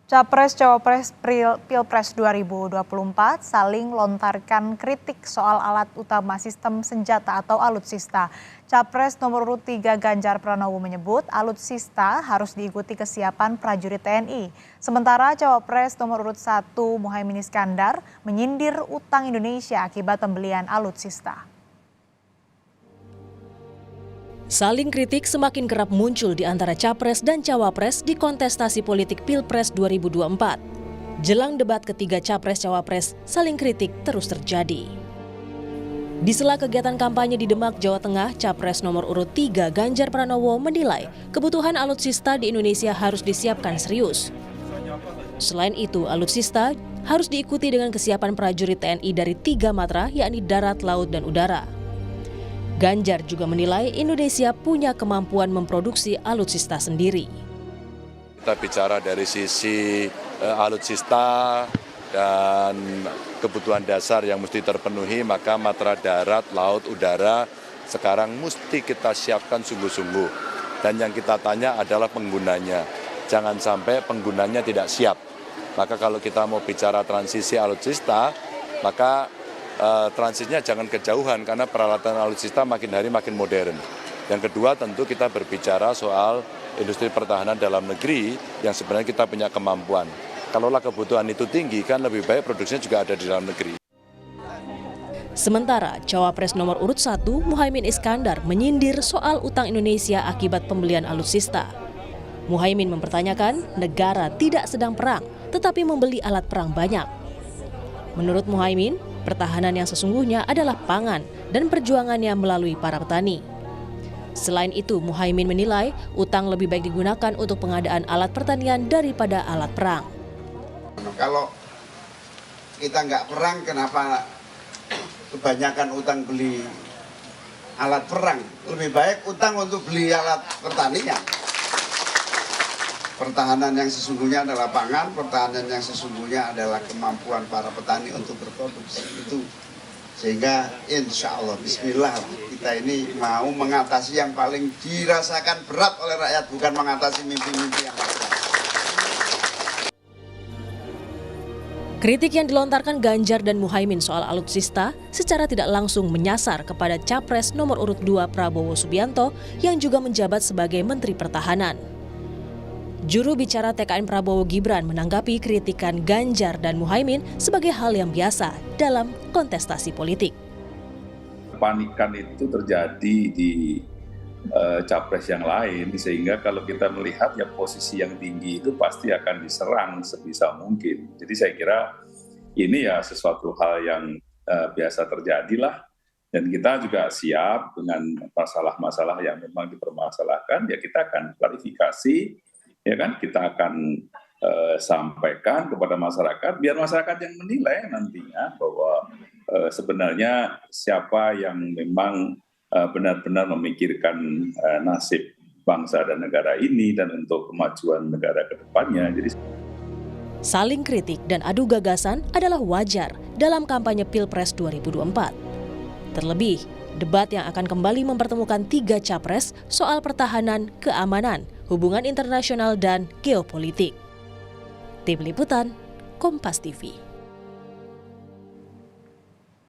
Capres-Cawapres Pilpres 2024 saling lontarkan kritik soal alat utama sistem senjata atau alutsista. Capres nomor urut 3 Ganjar Pranowo menyebut alutsista harus diikuti kesiapan prajurit TNI. Sementara Cawapres nomor urut 1 Muhaimin Iskandar menyindir utang Indonesia akibat pembelian alutsista. Saling kritik semakin kerap muncul di antara Capres dan Cawapres di kontestasi politik Pilpres 2024. Jelang debat ketiga Capres-Cawapres, saling kritik terus terjadi. Di sela kegiatan kampanye di Demak, Jawa Tengah, Capres nomor urut 3 Ganjar Pranowo menilai kebutuhan alutsista di Indonesia harus disiapkan serius. Selain itu, alutsista harus diikuti dengan kesiapan prajurit TNI dari 3 matra, yakni darat, laut, dan udara. Ganjar juga menilai Indonesia punya kemampuan memproduksi alutsista sendiri. Kita bicara dari sisi alutsista dan kebutuhan dasar yang mesti terpenuhi, maka matra darat, laut, udara sekarang mesti kita siapkan sungguh-sungguh. Dan yang kita tanya adalah penggunanya. Jangan sampai penggunanya tidak siap. Maka kalau kita mau bicara transisi alutsista, maka transisinya jangan kejauhan karena peralatan alutsista makin hari makin modern. Yang kedua tentu kita berbicara soal industri pertahanan dalam negeri yang sebenarnya kita punya kemampuan. Kalaulah kebutuhan itu tinggi kan lebih baik produksinya juga ada di dalam negeri. Sementara Cawapres nomor urut 1 Muhaimin Iskandar menyindir soal utang Indonesia akibat pembelian alutsista. Muhaimin mempertanyakan negara tidak sedang perang tetapi membeli alat perang banyak. Menurut Muhaimin, pertahanan yang sesungguhnya adalah pangan dan perjuangannya melalui para petani. Selain itu, Muhaimin menilai utang lebih baik digunakan untuk pengadaan alat pertanian daripada alat perang. Kalau kita nggak perang, kenapa kebanyakan utang beli alat perang? Lebih baik utang untuk beli alat pertanian. Pertahanan yang sesungguhnya adalah pangan, pertahanan yang sesungguhnya adalah kemampuan para petani untuk berproduksi. Itu sehingga insya Allah, bismillah, kita ini mau mengatasi yang paling dirasakan berat oleh rakyat, bukan mengatasi mimpi-mimpi yang besar. Kritik yang dilontarkan Ganjar dan Muhaimin soal alutsista secara tidak langsung menyasar kepada Capres nomor urut 2 Prabowo Subianto yang juga menjabat sebagai Menteri Pertahanan. Juru bicara TKN Prabowo Gibran menanggapi kritikan Ganjar dan Muhaimin sebagai hal yang biasa dalam kontestasi politik. Kepanikan itu terjadi di capres yang lain, sehingga kalau kita melihat ya posisi yang tinggi itu pasti akan diserang sebisa mungkin. Jadi saya kira ini ya sesuatu hal yang biasa terjadilah. Dan kita juga siap dengan masalah-masalah yang memang dipermasalahkan, ya kita akan klarifikasi. Ya kan, kita akan sampaikan kepada masyarakat, biar masyarakat yang menilai nantinya bahwa sebenarnya siapa yang memang benar-benar memikirkan nasib bangsa dan negara ini dan untuk kemajuan negara ke depannya. Jadi saling kritik dan adu gagasan adalah wajar dalam kampanye Pilpres 2024. Terlebih, debat yang akan kembali mempertemukan 3 capres soal pertahanan, keamanan, hubungan internasional, dan geopolitik. Tim Liputan, Kompas TV.